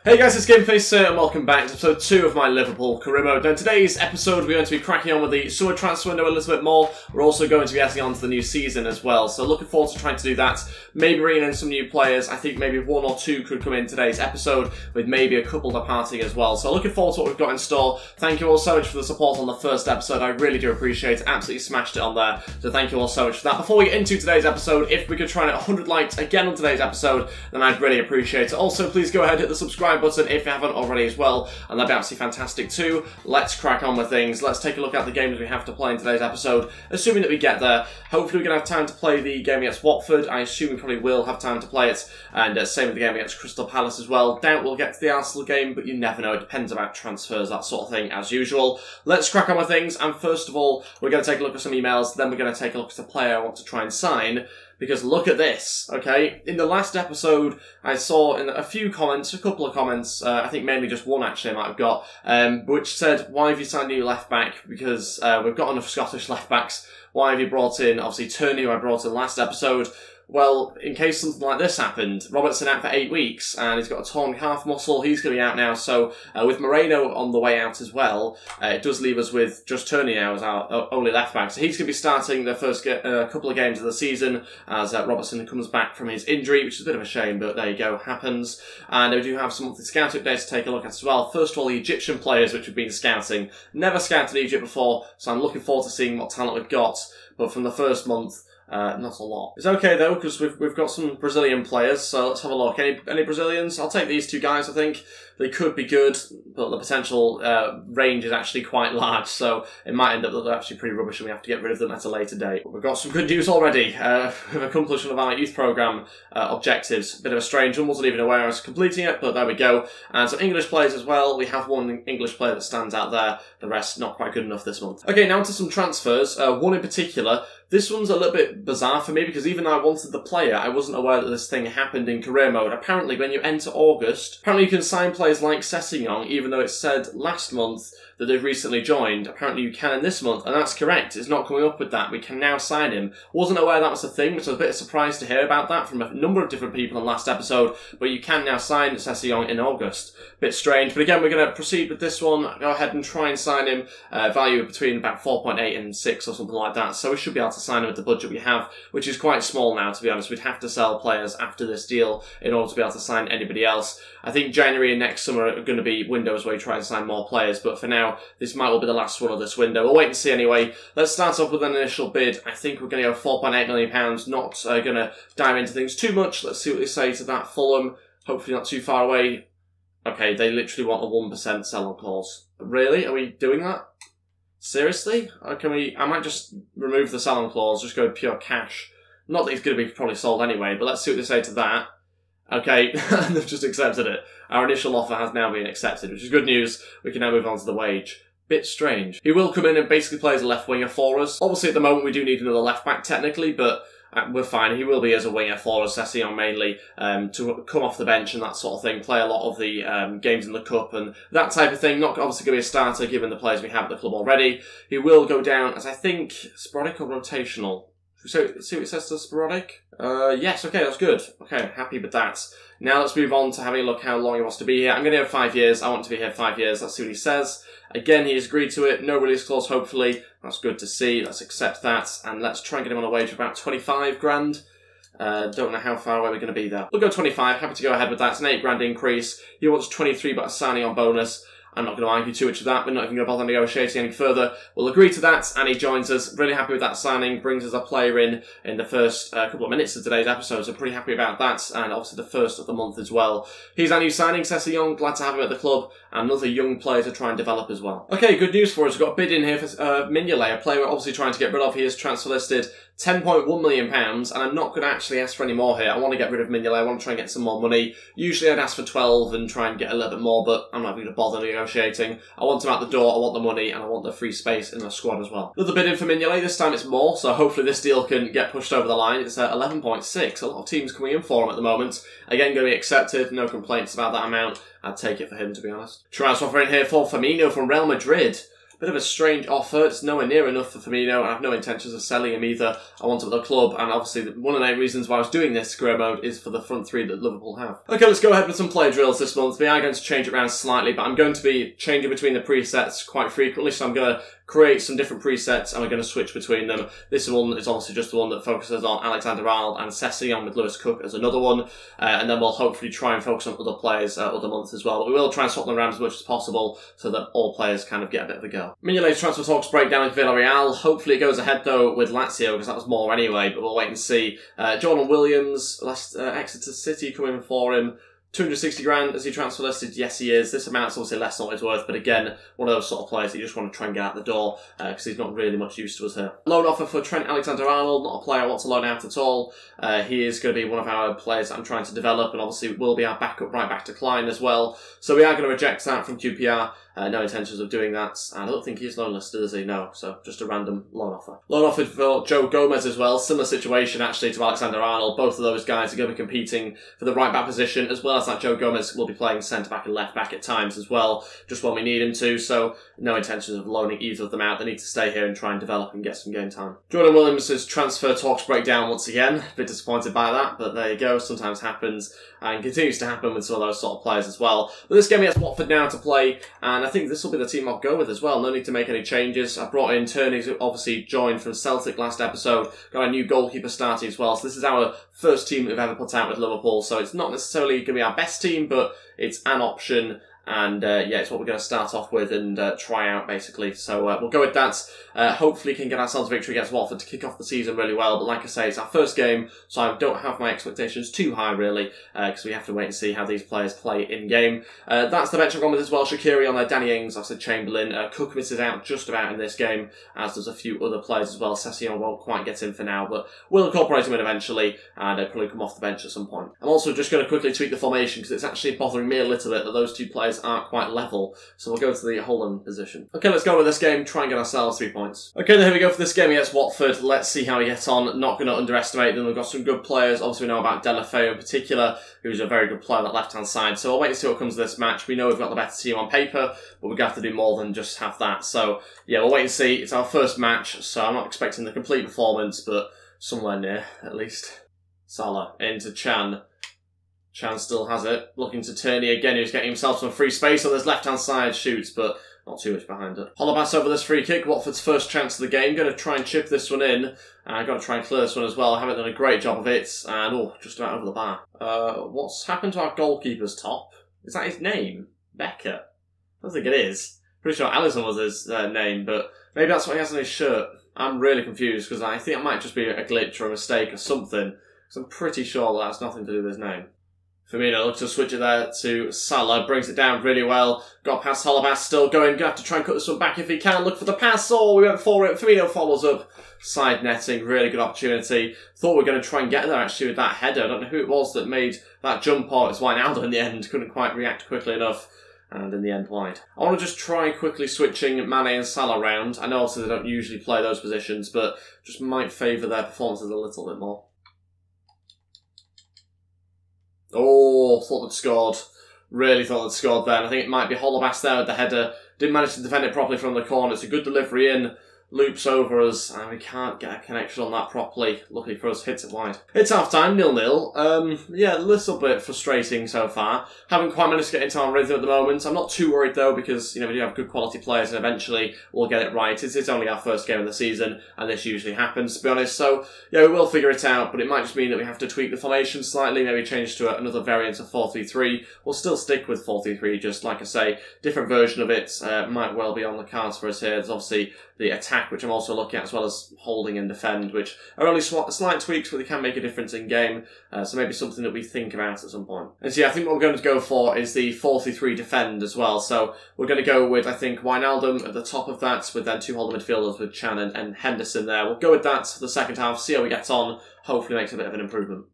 Hey guys, it's Gameface here and welcome back to episode 2 of my Liverpool career mode. Now in today's episode we're going to be cracking on with the summer transfer window a little bit more. We're also going to be getting on to the new season as well, so looking forward to trying to do that. Maybe bringing in some new players. I think maybe 1 or 2 could come in today's episode, with maybe a couple departing as well. So looking forward to what we've got in store. Thank you all so much for the support on the first episode. I really do appreciate it. Absolutely smashed it on there, so thank you all so much for that. Before we get into today's episode, if we could try and hit 100 likes again on today's episode, then I'd really appreciate it. Also, please go ahead and hit the subscribe button if you haven't already as well, and that'd be absolutely fantastic too. Let's crack on with things. Let's take a look at the games we have to play in today's episode, assuming that we get there. Hopefully we're going to have time to play the game against Watford. I assume we probably will have time to play it, and same with the game against Crystal Palace as well. Doubt we'll get to the Arsenal game, but you never know. It depends about transfers, that sort of thing, as usual. Let's crack on with things, and first of all, we're going to take a look at some emails, then we're going to take a look at the player I want to try and sign. Because look at this, okay? In the last episode, I saw in a few comments, a couple of comments, I think mainly just one actually I might have got, which said, why have you signed a new left-back? Because we've got enough Scottish left-backs. Why have you brought in, obviously, Turney, who I brought in last episode? Well, in case something like this happened, Robertson out for 8 weeks, and he's got a torn calf muscle. He's going to be out now, so with Moreno on the way out as well, it does leave us with just Turney now as our only left-back. So he's going to be starting the first couple of games of the season as Robertson comes back from his injury, which is a bit of a shame, but there you go, happens. And we do have some monthly scout updates to take a look at as well. First of all, the Egyptian players which we've been scouting. Never scouted Egypt before, so I'm looking forward to seeing what talent we've got. But from the first month, not a lot. It's okay though, because we've got some Brazilian players, so let's have a look. Any Brazilians? I'll take these 2 guys, I think. They could be good, but the potential range is actually quite large, so it might end up that they're actually pretty rubbish and we have to get rid of them at a later date. But we've got some good news already. We've accomplished one of our youth programme objectives. Bit of a strange one, wasn't even aware I was completing it, but there we go. And some English players as well. We have one English player that stands out there, the rest not quite good enough this month. Okay, now to some transfers. One in particular. This one's a little bit bizarre for me because even though I wanted the player, I wasn't aware that this thing happened in career mode. Apparently, when you enter August, apparently you can sign players like Sessegnon, even though it said last month that they've recently joined. Apparently you can in this month, and that's correct. It's not coming up with that. We can now sign him. Wasn't aware that was a thing, which I was a bit surprised to hear about that from a number of different people in the last episode, but you can now sign Sessegnon in August. Bit strange, but again, we're going to proceed with this one. Go ahead and try and sign him. Value between about 4.8 and 6 or something like that, so we should be able to sign him with the budget we have, which is quite small now, to be honest. We'd have to sell players after this deal in order to be able to sign anybody else. I think January and next summer are going to be windows where you try and sign more players, but for now, this might well be the last one of this window. We'll wait and see anyway. Let's start off with an initial bid. I think we're going to go £4.8 million, not going to dive into things too much. Let's see what they say to that. Fulham, hopefully not too far away. Okay, they literally want a 1% sell-on clause. Really? Are we doing that? Seriously? Or can we? I might just remove the sell-on clause, just go pure cash. Not that he's going to be probably sold anyway, but let's see what they say to that. Okay, they've just accepted it. Our initial offer has now been accepted, which is good news. We can now move on to the wage. Bit strange. He will come in and basically play as a left winger for us. Obviously at the moment we do need another left back technically, but we're fine. He will be as a winger for us, Sessegnon mainly, to come off the bench and that sort of thing, play a lot of the games in the Cup and that type of thing. Not obviously going to be a starter given the players we have at the club already. He will go down as, I think, sporadic or rotational. So, see what it says to sporadic? Yes, okay, that's good. Okay, happy with that. Now let's move on to having a look how long he wants to be here. I'm going to have 5 years. I want to be here 5 years. Let's see what he says. Again, he has agreed to it. No release clause, hopefully. That's good to see. Let's accept that. And let's try and get him on a wage of about 25 grand. Don't know how far away we're going to be there. We'll go 25. Happy to go ahead with that. It's an 8 grand increase. He wants 23, but a signing on bonus. I'm not going to argue too much of that. We're not even going to bother negotiating any further. We'll agree to that, and he joins us. Really happy with that signing. Brings us a player in the first couple of minutes of today's episode, so pretty happy about that, and obviously the first of the month as well. He's our new signing, Sessegnon. Glad to have him at the club, and another young player to try and develop as well. Okay, good news for us. We've got a bid in here for Mignolet, a player we're obviously trying to get rid of. He is transfer listed. £10.1 million, and I'm not going to actually ask for any more here. I want to get rid of Mignolet. I want to try and get some more money. Usually I'd ask for 12 and try and get a little bit more, but I'm not going to bother negotiating. I want him out the door, I want the money, and I want the free space in the squad as well. Another bid in for Mignolet. This time it's more, so hopefully this deal can get pushed over the line. It's at 11.6. A lot of teams coming in for him at the moment. Again, going to be accepted. No complaints about that amount. I'd take it for him, to be honest. Transfer offer in here for Firmino from Real Madrid. Bit of a strange offer. It's nowhere near enough for Firmino. I have no intentions of selling him either. I want him at the club, and obviously one of the main reasons why I was doing this career mode is for the front three that Liverpool have. Okay, let's go ahead with some player drills this month. We are going to change it around slightly, but I'm going to be changing between the presets quite frequently, so I'm going to create some different presets and we're going to switch between them. This one is obviously just the one that focuses on Alexander-Arnold and Sessegnon with Lewis Cook as another one, and then we'll hopefully try and focus on other players other months as well, but we will try and swap them around as much as possible so that all players kind of get a bit of a go. Mignolet's transfer talks breakdown with Villarreal. Hopefully it goes ahead though with Lazio because that was more anyway, but we'll wait and see. Jordan Williams, Exeter City coming for him. 260 grand, is he transfer listed? Yes, he is. This amount's obviously less than what he's worth, but again, one of those sort of players that you just want to try and get out the door because he's not really much use to us here. Loan offer for Trent Alexander-Arnold, not a player I want to loan out at all. He is going to be one of our players that I'm trying to develop, and obviously will be our backup right back to Klein as well. So we are going to reject that from QPR. No intentions of doing that, and I don't think he's loan listed, is he? No, so just a random loan offer. Loan offered for Joe Gomez as well. Similar situation actually to Alexander-Arnold. Both of those guys are going to be competing for the right back position, as well as that Joe Gomez will be playing centre back and left back at times as well, just when we need him to. So no intentions of loaning either of them out. They need to stay here and try and develop and get some game time. Jordan Williams' transfer talks break down once again. A bit disappointed by that, but there you go. Sometimes happens, and continues to happen with some of those sort of players as well. But this game he has Watford now to play, and I think this will be the team I'll go with as well. No need to make any changes. I brought in Turney, who obviously joined from Celtic last episode. Got a new goalkeeper starting as well. So this is our first team we've ever put out with Liverpool. So it's not necessarily going to be our best team, but it's an option. And yeah, it's what we're going to start off with and try out basically. So we'll go with that. Hopefully can get ourselves a victory against Watford to kick off the season really well. But like I say, it's our first game, so I don't have my expectations too high really, because we have to wait and see how these players play in game. That's the bench I've gone with as well. Shaqiri on there, Danny Ings, I said Chamberlain. Cook misses out just about in this game, as does a few other players as well. Sessegnon won't quite get in for now, but we'll incorporate him in eventually, and he'll probably come off the bench at some point. I'm also just going to quickly tweak the formation, because it's actually bothering me a little bit that those two players aren't quite level, so we'll go to the Holland position. Okay, let's go with this game, try and get ourselves 3 points. Okay, then here we go for this game against Watford. Let's see how we get on. Not going to underestimate them. We've got some good players. Obviously, we know about Delafeu in particular, who's a very good player on that left-hand side. So I'll wait and see what comes of this match. We know we've got the better team on paper, but we're going to have to do more than just have that. So yeah, we'll wait and see. It's our first match, so I'm not expecting the complete performance, but somewhere near, at least. Salah into Chan. Chan still has it, looking to Turney again, who's getting himself some free space on his left-hand side, shoots, but not too much behind it. Holobas over this free kick, Watford's first chance of the game, going to try and chip this one in, and I've got to try and clear this one as well. I haven't done a great job of it, and oh, just about over the bar. What's happened to our goalkeeper's top? Is that his name? Becker? I don't think it is. Pretty sure Alisson was his name, but maybe that's what he has on his shirt. I'm really confused, because I think it might just be a glitch or a mistake or something, because I'm pretty sure that has nothing to do with his name. Firmino looks to switch it there to Salah, brings it down really well. Got past Holobas, still going. Gonna have to try and cut this one back if he can. Look for the pass. Oh, we went for it. Firmino follows up. Side netting, really good opportunity. Thought we were going to try and get there actually with that header. I don't know who it was that made that jump, or it's Wijnaldum in the end. Couldn't quite react quickly enough. And in the end, wide. I want to just try quickly switching Mane and Salah around. I know also they don't usually play those positions, but just might favour their performances a little bit more. Oh, thought they'd scored. Really thought they'd scored then. I think it might be Holobas there with the header. Didn't manage to defend it properly from the corner. It's a good delivery in. Loops over us, and we can't get a connection on that properly. Luckily for us, hits it wide. It's half-time, 0-0. Yeah, a little bit frustrating so far. Haven't quite managed to get into our rhythm at the moment. I'm not too worried though, because, you know, we do have good quality players, and eventually we'll get it right. It's only our first game of the season, and this usually happens, to be honest. So, yeah, we will figure it out, but it might just mean that we have to tweak the formation slightly, maybe change to another variant of 4-3-3. We'll still stick with 4-3-3, just like I say. Different version of it might well be on the cards for us here. There's obviously the attack, which I'm also looking at, as well as holding and defend, which are only slight tweaks, but they can make a difference in game. So maybe something that we think about at some point. And so yeah, I think what we're going to go for is the 4-3-3 defend as well. So we're going to go with, I think, Wijnaldum at the top of that, with then two holding midfielders with Chan and Henderson there. We'll go with that for the second half, see how we get on. Hopefully makes a bit of an improvement.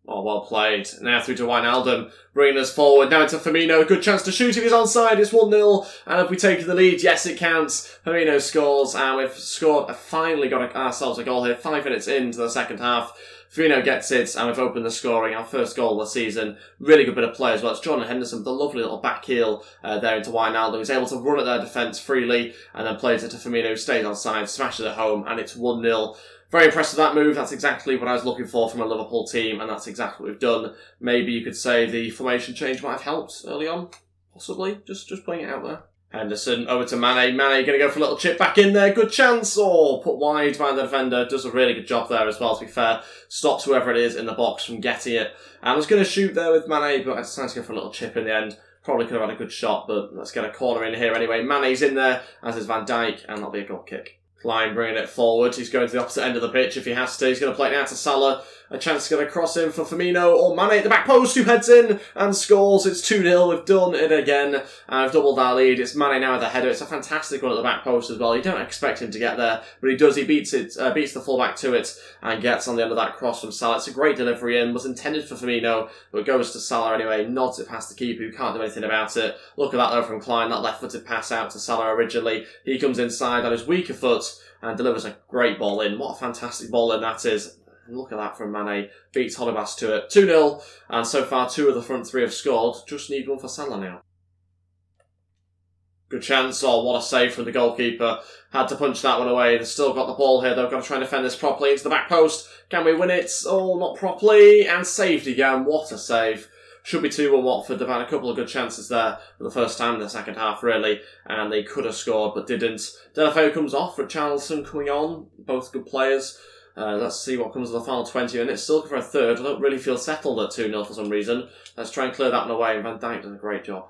Oh, well played. Now through to Wijnaldum, bringing us forward. Now into Firmino. Good chance to shoot if he's onside. It's 1-0. And if we take the lead, yes, it counts. Firmino scores, and we've finally got ourselves a goal here. 5 minutes into the second half. Firmino gets it, and we've opened the scoring. Our first goal of the season. Really good bit of play as well. It's Jordan Henderson with a lovely little back heel there into Wijnaldum. He's able to run at their defence freely, and then plays it to Firmino, who stays onside, smashes it home, and it's 1-0. Very impressed with that move. That's exactly what I was looking for from a Liverpool team, and that's exactly what we've done. Maybe you could say the formation change might have helped early on, possibly. Just putting it out there. Henderson over to Mane. Mane going to go for a little chip back in there. Good chance. Oh, put wide by the defender. Does a really good job there as well, to be fair. Stops whoever it is in the box from getting it. And I was going to shoot there with Mane, but I decided to go for a little chip in the end. Probably could have had a good shot, but let's get a corner in here anyway. Mane's in there, as is Van Dijk, and that'll be a goal kick. Klein bringing it forward. He's going to the opposite end of the pitch if he has to. He's going to play it now to Salah. A chance to get a cross in for Firmino or Mane at the back post, who heads in and scores. It's 2-0. We've done it again. And we've doubled our lead. It's Mane now with the header. It's a fantastic one at the back post as well. You don't expect him to get there, but he does. He beats the fullback to it and gets on the end of that cross from Salah. It's a great delivery in. Was intended for Firmino, but it goes to Salah anyway. Nods it past the keeper, who can't do anything about it. Look at that though from Klein. That left-footed pass out to Salah originally. He comes inside on his weaker foot and delivers a great ball in. What a fantastic ball in that is. And look at that from Mane. Beats Holibas to it. 2-0. And so far, 2 of the front 3 have scored. Just need one for Salah now. Good chance. Oh, what a save from the goalkeeper. Had to punch that one away. They've still got the ball here. They've got to try and defend this properly into the back post. Can we win it? Oh, not properly. And saved again. What a save. Should be 2-1 Watford. They've had a couple of good chances there for the first time in the second half, really. And they could have scored, but didn't. Delafeu comes off. Richarlison coming on. Both good players. Let's see what comes in the final 20 minutes. Still for a third. I don't really feel settled at 2-0 for some reason. Let's try and clear that one away. And Van Dijk does a great job.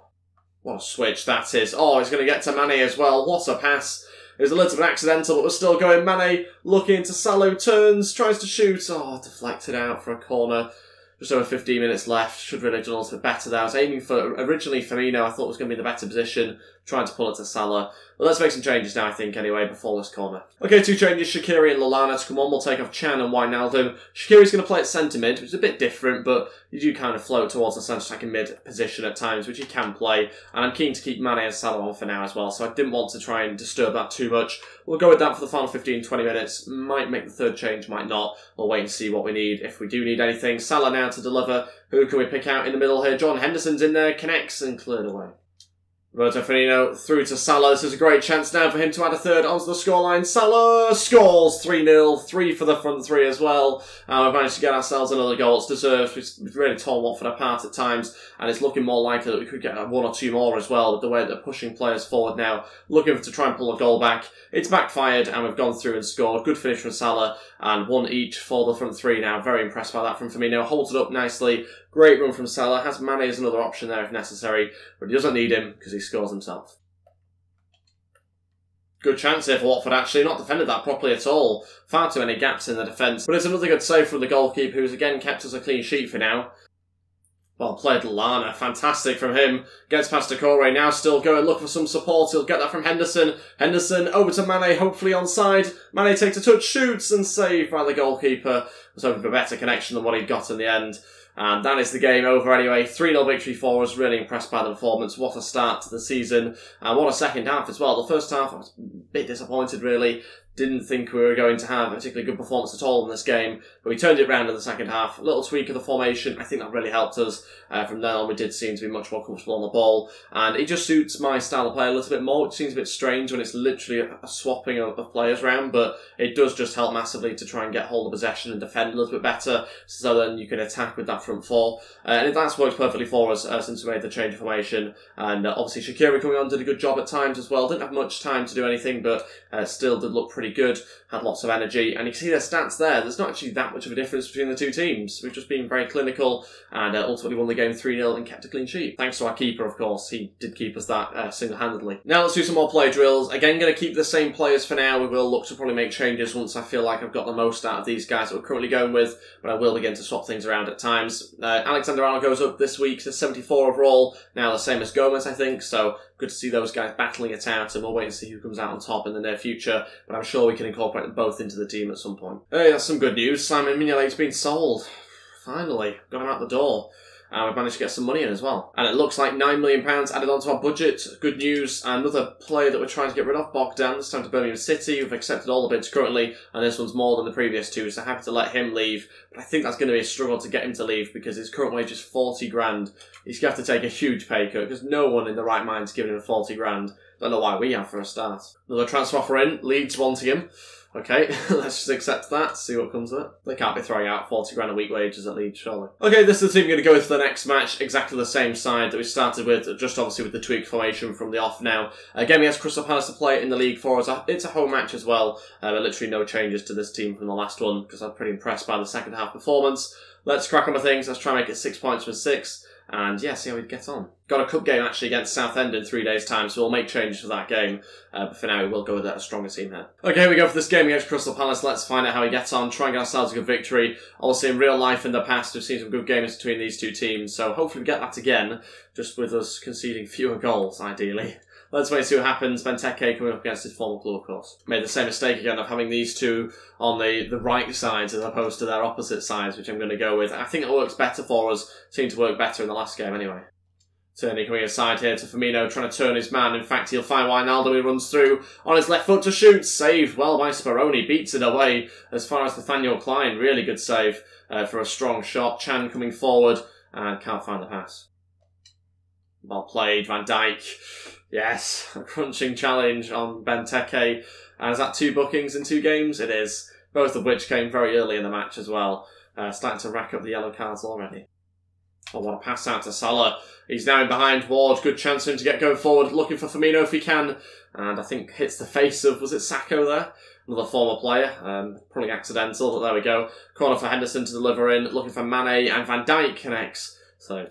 What a switch that is. Oh, he's going to get to Mane as well. What a pass. It was a little bit accidental, but we're still going. Mane looking to Salah, turns, tries to shoot. Oh, deflected out for a corner. Just over 15 minutes left. Should really have done a little bit better there. I was aiming for, originally Firmino, I thought was going to be the better position, trying to pull it to Salah. But let's make some changes now, I think, anyway, before this corner. Okay, 2 changes. Shaqiri and Lallana to come on. We'll take off Chan and Wijnaldum. Shaqiri's going to play at centre mid, which is a bit different, but you do kind of float towards the centre attacking mid position at times, which you can play. And I'm keen to keep Mane and Salah on for now as well, so I didn't want to try and disturb that too much. We'll go with that for the final 15-20 minutes. Might make the third change, might not. We'll wait and see what we need, if we do need anything. Salah now to deliver. Who can we pick out in the middle here? John Henderson's in there, connects and cleared away. Roberto Firmino through to Salah. This is a great chance now for him to add a third onto the scoreline. Salah scores 3-0. 3 for the front 3 as well. We've managed to get ourselves another goal. It's deserved. We've really torn Watford apart at times, and it's looking more likely that we could get 1 or 2 more as well with the way that they're pushing players forward now, looking to try and pull a goal back. It's backfired, and we've gone through and scored. Good finish from Salah, and 1 each for the front 3 now. Very impressed by that from Firmino. Holds it up nicely. Great run from Salah. Has Mane as another option there if necessary, but he doesn't need him because he scores himself. Good chance here for Watford, actually. Not defended that properly at all. Far too many gaps in the defence. But it's another good save from the goalkeeper, who's again kept us a clean sheet for now. Well played, Lallana. Fantastic from him. Gets past Decore. Now still going. Look for some support. He'll get that from Henderson. Henderson over to Mane. Hopefully onside. Mane takes a touch, shoots, and saved by the goalkeeper. Was hoping for a better connection than what he got in the end. And that is the game over anyway. 3-0 victory for us. Really impressed by the performance. What a start to the season. And what a second half as well. The first half, I was a bit disappointed, really. Didn't think we were going to have a particularly good performance at all in this game, but we turned it around in the second half. A little tweak of the formation, I think that really helped us. From then on, we did seem to be much more comfortable on the ball, and it just suits my style of play a little bit more. It seems a bit strange when it's literally a swapping of players around, but it does just help massively to try and get hold of possession and defend a little bit better, so then you can attack with that front 4. And that's worked perfectly for us since we made the change of formation. And obviously Shaqiri coming on did a good job at times as well. Didn't have much time to do anything, but still did look pretty good. Had lots of energy, and you can see their stats there. There's not actually that much of a difference between the 2 teams. We've just been very clinical, and ultimately won the game 3-0 and kept a clean sheet. Thanks to our keeper, of course. He did keep us that single-handedly. Now let's do some more play drills. Again, going to keep the same players for now. We will look to probably make changes once I feel like I've got the most out of these guys that we're currently going with, but I will begin to swap things around at times. Alexander-Arnold goes up this week to 74 overall. Now the same as Gomez, I think, so good to see those guys battling it out, and we'll wait and see who comes out on top in the near future, but I'm sure we can incorporate them both into the team at some point. Hey, that's some good news. Simon Mignolet's been sold. finally, got him out the door. And we've managed to get some money in as well. And it looks like £9 million added onto our budget. Good news. Another player that we're trying to get rid of, Bogdan, this time to Birmingham City. We've accepted all the bids currently, and this one's more than the previous two, so happy to let him leave. But I think that's going to be a struggle to get him to leave because his current wage is 40 grand. He's going to have to take a huge pay cut because no one in the right mind is giving him 40 grand. Don't know why we have for a start. Another transfer offer in, Leeds wanting him. Okay, let's just accept that, see what comes of it. They can't be throwing out 40 grand a week wages at Leeds, surely. Okay, this is the team we're going to go with for the next match. Exactly the same side that we started with, just obviously with the tweak formation from the off now. Again, we have Crystal Palace to play in the league for us. It's a home match as well, but literally no changes to this team from the last one, because I'm pretty impressed by the second half performance. Let's crack on with things, let's try and make it 6 points from 6. And yeah, see how we get on. Got a cup game actually against Southend in 3 days' time, so we'll make changes for that game. But for now, we will go with a stronger team here. Okay, here we go for this game against Crystal Palace. Let's find out how we get on, try and get ourselves a good victory. Obviously, in real life in the past, we've seen some good games between these two teams, so hopefully we get that again, just with us conceding fewer goals, ideally. Let's wait and see what happens. Benteke coming up against his former club, of course. Made the same mistake again of having these two on the right sides as opposed to their opposite sides, which I'm going to go with. I think it works better for us. Seemed to work better in the last game anyway. Tierney coming inside here to Firmino, trying to turn his man. In fact, he'll find Wijnaldum, who runs through on his left foot to shoot. Saved well by Speroni. Beats it away as far as Nathaniel Klein. Really good save for a strong shot. Chan coming forward and can't find the pass. Well played, Van Dijk. Yes, a crunching challenge on Benteke. And is that 2 bookings in 2 games? It is. Both of which came very early in the match as well. Starting to rack up the yellow cards already. Oh, what a pass out to Salah. He's now in behind Ward. Good chance for him to get going forward. Looking for Firmino if he can. And I think hits the face of, was it Sacco there? Another former player. Probably accidental, but there we go. Corner for Henderson to deliver in. Looking for Mane, and Van Dijk connects. So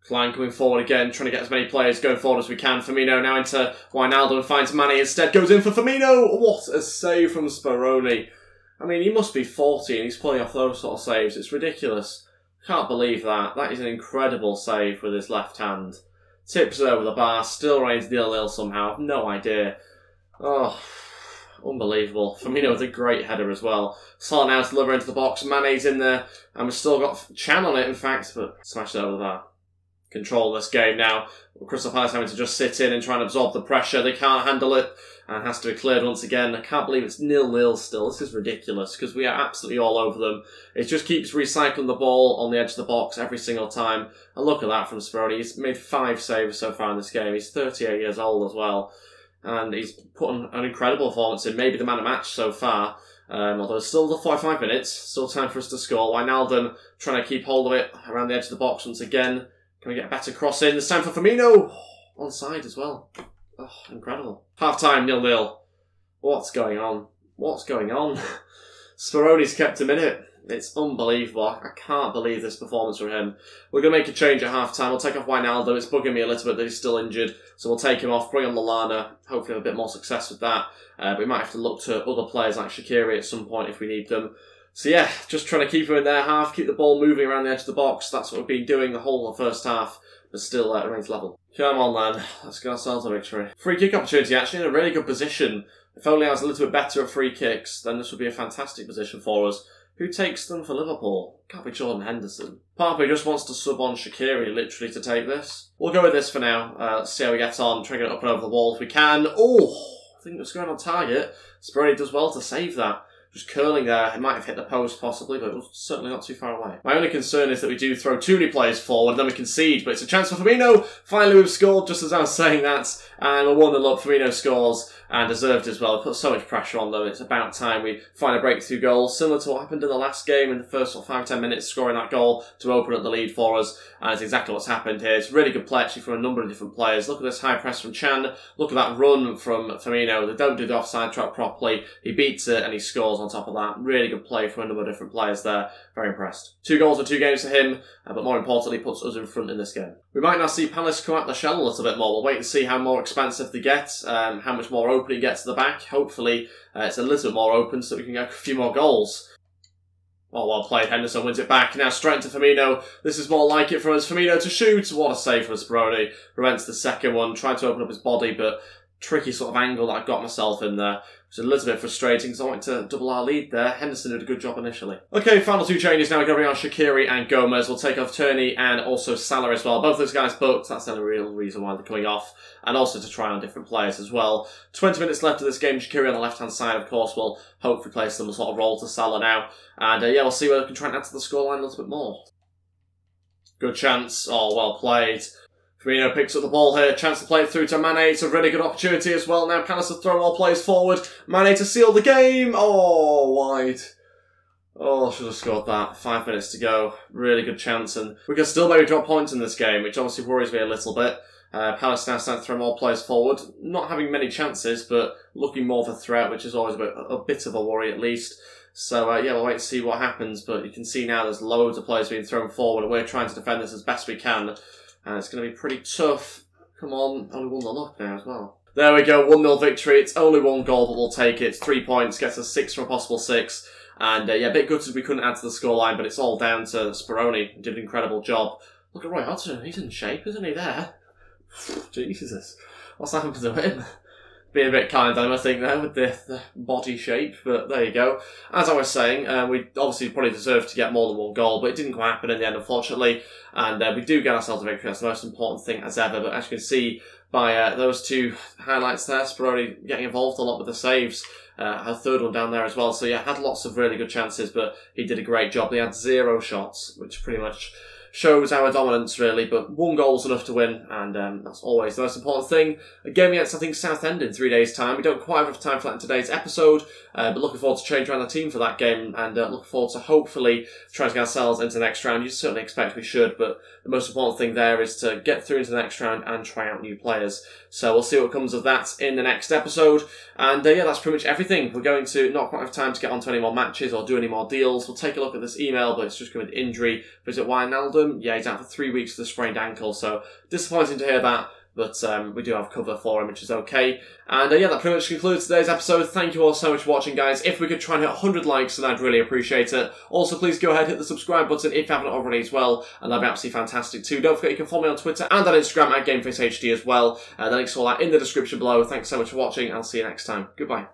Klein coming forward again, trying to get as many players going forward as we can. Firmino now into Wijnaldum and finds Mane instead. Goes in for Firmino. What a save from Speroni. I mean, he must be 40 and he's pulling off those sort of saves. It's ridiculous. Can't believe that. That is an incredible save with his left hand. Tips it over the bar. Still remains 0-0 somehow. I've no idea. Oh, unbelievable. Firmino with a great header as well. Salah now to deliver into the box. Mane's in there. And we've still got Chan on it, in fact, but smashed it over the bar. Control this game now. Crystal Palace having to just sit in and try and absorb the pressure. They can't handle it and has to be cleared once again. I can't believe it's 0-0 still. This is ridiculous because we are absolutely all over them. It just keeps recycling the ball on the edge of the box every single time. And look at that from Speroni. He's made 5 saves so far in this game. He's 38 years old as well. And he's put an incredible performance in. Maybe the man of the match so far. Although it's still the 45 minutes. Still time for us to score. Wijnaldum trying to keep hold of it around the edge of the box once again. Can we get a better cross in? This time for Firmino. Onside as well. Oh, incredible. Half time, 0-0. What's going on? What's going on? Speroni's kept him in it. It's unbelievable. I can't believe this performance from him. We're going to make a change at half time. We'll take off Wijnaldum. It's bugging me a little bit that he's still injured. So we'll take him off, bring on Lallana. Hopefully have a bit more success with that. But we might have to look to other players like Shaqiri at some point if we need them. So yeah, just trying to keep him in their half, keep the ball moving around the edge of the box. That's what we've been doing the whole of the first half, but still remains level. Come on then, let's get ourselves a victory. Free kick opportunity actually in a really good position. If only I was a little bit better at free kicks, then this would be a fantastic position for us. Who takes them for Liverpool? Can't be Jordan Henderson. Pape just wants to sub on Shaqiri literally to take this. We'll go with this for now. Let's see how we get on. Try and get it up and over the wall if we can. Oh, I think it's going on target. Speroni does well to save that. Just curling there. It might have hit the post possibly, but it was certainly not too far away. My only concern is that we do throw too many players forward and then we concede, but it's a chance for Firmino. Finally we've scored just as I was saying that, and we're 1-0 up. Firmino scores and deserved as well. Put so much pressure on them. It's about time we find a breakthrough goal, similar to what happened in the last game in the first 5-10 minutes, scoring that goal to open up the lead for us, and it's exactly what's happened here. It's really good play actually from a number of different players. Look at this high press from Chan. Look at that run from Firmino. They don't do the offside trap properly. He beats it and he scores on top of that. Really good play from a number of different players there. Very impressed. 2 goals in 2 games for him, but more importantly puts us in front in this game. We might now see Palace come out the shell a little bit more. We'll wait and see how more expansive they get, how much more open he gets to the back. Hopefully it's a little bit more open so we can get a few more goals. Oh, well played. Henderson wins it back. Now straight into Firmino. This is more like it for us. Firmino to shoot. What a save from Speroni. Prevents the second one. Tried to open up his body, but tricky sort of angle that I got myself in there. It's a little bit frustrating because I wanted to double our lead there. Henderson did a good job initially. Okay, final 2 changes now. We're going to bring on Shaqiri and Gomez. We'll take off Tierney and also Salah as well. Both those guys booked. That's the only real reason why they're coming off. And also to try on different players as well. 20 minutes left of this game. Shaqiri on the left-hand side, of course, will hopefully play some sort of role to Salah now. And yeah, we'll see whether we can try and add to the scoreline a little bit more. Good chance. Oh, well played. Firmino picks up the ball here, chance to play it through to Mane. It's a really good opportunity as well. Now Palace have thrown all players forward. Mane to seal the game. Oh, wide. Oh, should have scored that. 5 minutes to go. Really good chance, and we can still maybe drop points in this game, which obviously worries me a little bit. Palace now starting to throw more players forward. Not having many chances, but looking more of a threat, which is always a bit of a worry at least. So, yeah, we'll wait and see what happens, but you can see now there's loads of players being thrown forward, and we're trying to defend this as best we can. And it's going to be pretty tough. Come on, only 1-0 up now as well. There we go, 1-0 victory. It's only 1 goal, but we'll take it. 3 points, gets us 6 from a possible 6. And yeah, a bit gutted we couldn't add to the scoreline, but it's all down to Speroni. He did an incredible job. Look at Roy Hodgson, he's in shape, isn't he, there? Jesus, what's happened to him? Being a bit kind on him, I think, there, with the body shape, but there you go. As I was saying, we obviously probably deserved to get more than 1 goal, but it didn't quite happen in the end, unfortunately, and we do get ourselves a victory. That's the most important thing as ever, but as you can see by those 2 highlights there, Speroni getting involved a lot with the saves, a third one down there as well, so yeah, had lots of really good chances, but he did a great job. He had 0 shots, which pretty much shows our dominance, really, but 1 goal's enough to win, and that's always the most important thing. A game against, I think, Southend in 3 days' time. We don't quite have enough time for that in today's episode, but looking forward to change around the team for that game, and looking forward to hopefully trying to get ourselves into the next round. You certainly expect we should, but the most important thing there is to get through into the next round and try out new players. So we'll see what comes of that in the next episode, and yeah, that's pretty much everything. We're going to not quite have time to get onto any more matches or do any more deals. We'll take a look at this email, but it's just coming to injury. Visit Wijnaldum. Yeah, he's out for 3 weeks with a sprained ankle, so disappointing to hear that, but we do have cover for him, which is okay. And yeah, that pretty much concludes today's episode. Thank you all so much for watching, guys. If we could try and hit 100 likes, then I'd really appreciate it. Also, please go ahead, hit the subscribe button if you haven't already as well, and that'd be absolutely fantastic too. Don't forget you can follow me on Twitter and on Instagram at GamefaceHD as well. The links to all that in the description below. Thanks so much for watching, and I'll see you next time. Goodbye.